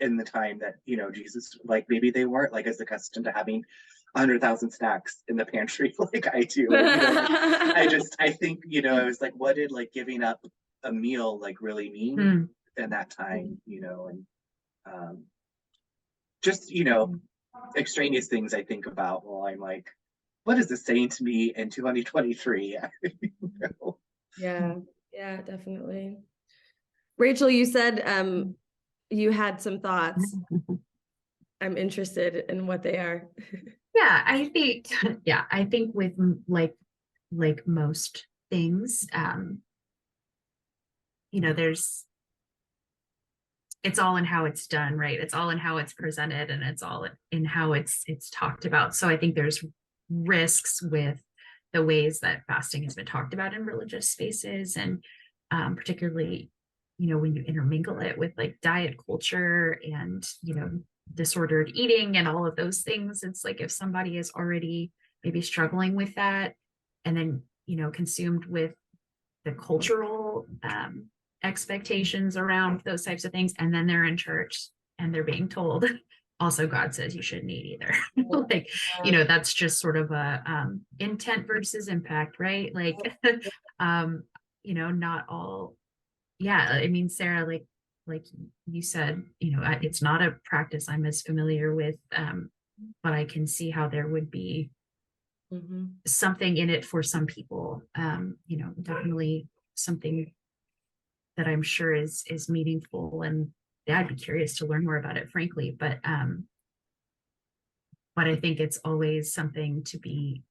Speaker 2: in the time that, you know, Jesus, like maybe they weren't like as accustomed to having 100,000 snacks in the pantry like I do. You know? I think, you know, I was like, what did like giving up a meal like really mean in that time, you know? And just, you know, extraneous things I think about while I'm like, what is this saying to me in 2023? You know?
Speaker 1: Yeah, definitely. Rachel, you said you had some thoughts. I'm interested in what they are.
Speaker 3: Yeah, I think with like most things, you know, it's all in how it's done, right? It's all in how it's presented, and it's all in how it's talked about. So I think there's risks with the ways that fasting has been talked about in religious spaces, and particularly, you know, when you intermingle it with like diet culture and, you know, disordered eating and all of those things, it's like if somebody is already maybe struggling with that, and then, you know, consumed with the cultural expectations around those types of things, and then they're in church and they're being told also God says you shouldn't eat either. Like, you know, that's just sort of a intent versus impact, right? Like you know, not all, yeah, I mean, Sarah, like you said, you know, it's not a practice I'm as familiar with, but I can see how there would be something in it for some people. You know, definitely something that I'm sure is meaningful, and yeah, I'd be curious to learn more about it, frankly. But I think it's always something to be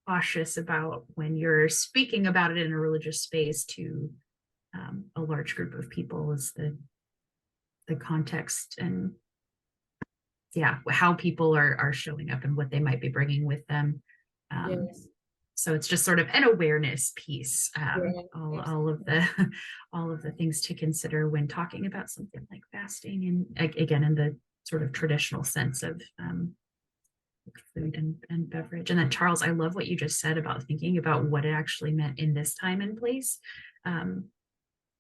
Speaker 3: cautious about when you're speaking about it in a religious space to a large group of people, is the context and yeah, how people are showing up and what they might be bringing with them. So it's just sort of an awareness piece. All of the all of the things to consider when talking about something like fasting, and again, in the sort of traditional sense of food and beverage. And then Charles, I love what you just said about thinking about what it actually meant in this time and place.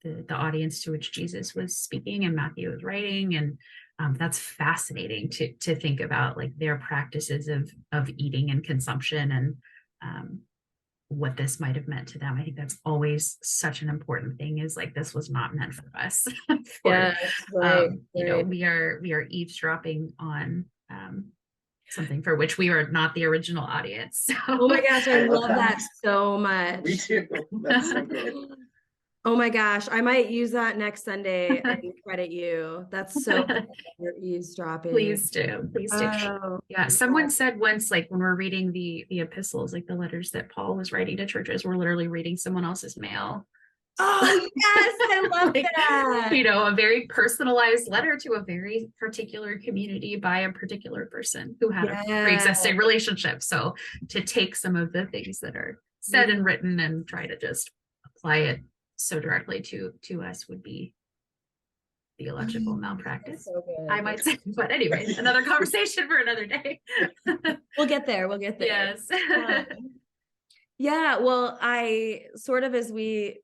Speaker 3: The audience to which Jesus was speaking and Matthew was writing, and that's fascinating to think about, like their practices of eating and consumption, and what this might have meant to them. I think that's always such an important thing, is like, this was not meant for us. You know, we are eavesdropping on something for which we are not the original audience. So,
Speaker 1: oh my gosh, I love that so much.
Speaker 2: Me too. That's so good.
Speaker 1: Oh my gosh, I might use that next Sunday and credit you. That's so you're eavesdropping.
Speaker 3: Please do.
Speaker 1: Oh,
Speaker 3: yeah. Someone said once, like when we're reading the epistles, like the letters that Paul was writing to churches, we're literally reading someone else's mail.
Speaker 1: Oh yes, I love
Speaker 3: like,
Speaker 1: that.
Speaker 3: You know, a very personalized letter to a very particular community by a particular person who had a pre-existing relationship. So to take some of the things that are said and written and try to just apply it so directly to us would be theological malpractice, so I might say. But anyway, another conversation for another day.
Speaker 1: We'll get there.
Speaker 3: Yes.
Speaker 1: Yeah, well, I sort of, as I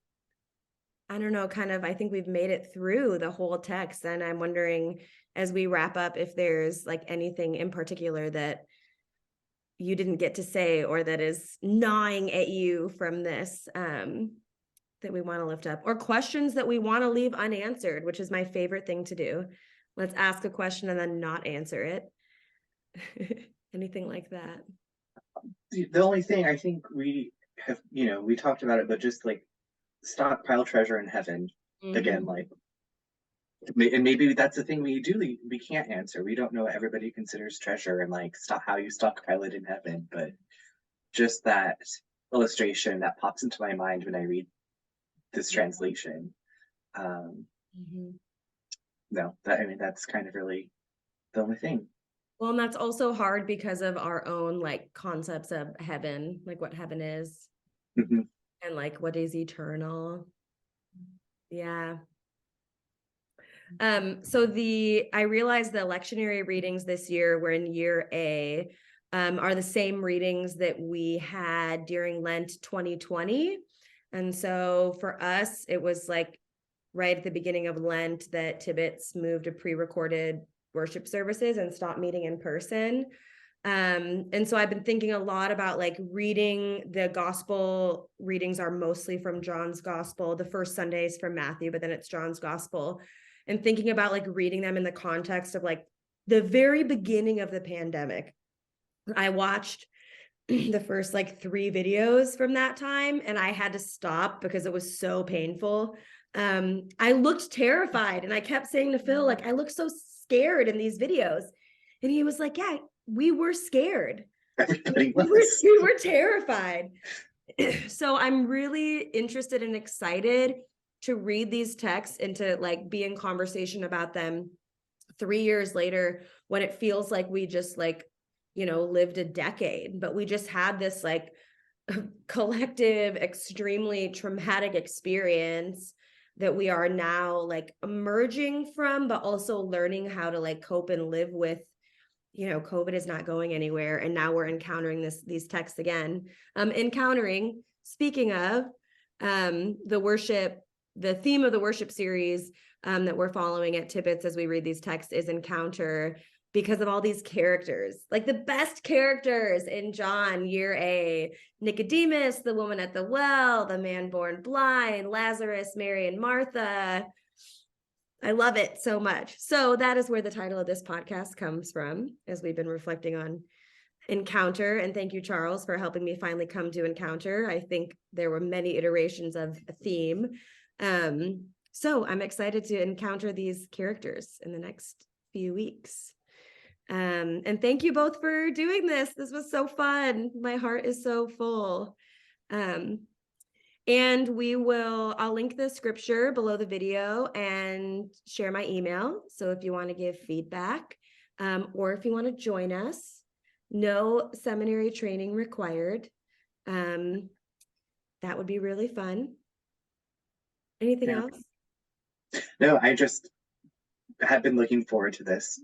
Speaker 1: don't know, kind of, I think we've made it through the whole text, and I'm wondering, as we wrap up, if there's like anything in particular that you didn't get to say, or that is gnawing at you from this, that we want to lift up, or questions that we want to leave unanswered, which is my favorite thing to do. Let's ask a question and then not answer it. Anything like that.
Speaker 2: The only thing I think we have, we talked about it, but just like stockpile treasure in heaven again, like, and maybe that's the thing we can't answer. We don't know what everybody considers treasure and like how you stockpile it in heaven, but just that illustration that pops into my mind when I read this translation. No, that's kind of really the only thing.
Speaker 1: Well, and that's also hard because of our own like concepts of heaven, like what heaven is, and like what is eternal. Yeah. So I realized the lectionary readings this year, we're in year A, are the same readings that we had during Lent 2020. And so for us, it was like right at the beginning of Lent that Tibbetts moved to pre-recorded worship services and stopped meeting in person. And so I've been thinking a lot about like reading. The gospel readings are mostly from John's gospel. The first Sunday is from Matthew, but then it's John's gospel. And thinking about like reading them in the context of like the very beginning of the pandemic. I watched the first like 3 videos from that time, and I had to stop because it was so painful. I looked terrified, and I kept saying to Phil, like, I look so scared in these videos. And he was like, yeah, we were scared.
Speaker 2: Everybody
Speaker 1: we were terrified. So I'm really interested and excited to read these texts and to like be in conversation about them 3 years later, when it feels like we just like, lived a decade, but we just had this like collective, extremely traumatic experience that we are now like emerging from, but also learning how to like cope and live with. COVID is not going anywhere, and now we're encountering these texts again. Speaking of the theme of the worship series that we're following at Tibbetts as we read these texts is encounter, because of all these characters, like the best characters in John year A: Nicodemus, the woman at the well, the man born blind, Lazarus, Mary and Martha. I love it so much. So that is where the title of this podcast comes from, as we've been reflecting on encounter. And thank you, Charles, for helping me finally come to encounter. I think there were many iterations of a theme. So I'm excited to encounter these characters in the next few weeks. And thank you both for doing this. This was so fun. My heart is so full. And I'll link the scripture below the video and share my email. So if you want to give feedback, or if you want to join us, no seminary training required. That would be really fun. Anything else?
Speaker 2: No, I just have been looking forward to this,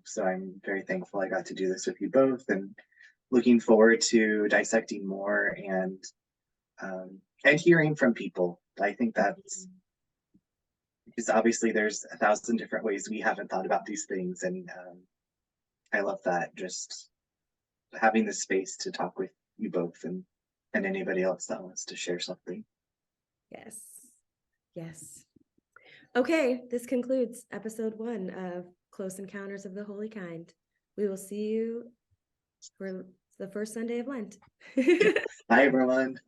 Speaker 2: so I'm very thankful I got to do this with you both, and looking forward to dissecting more and hearing from people. I think that's, because obviously there's 1,000 different ways we haven't thought about these things, and I love that, just having the space to talk with you both and anybody else that wants to share something.
Speaker 1: Yes. Okay, this concludes episode 1 of Close Encounters of the Holy Kind. We will see you for the first Sunday of Lent.
Speaker 2: Bye, everyone.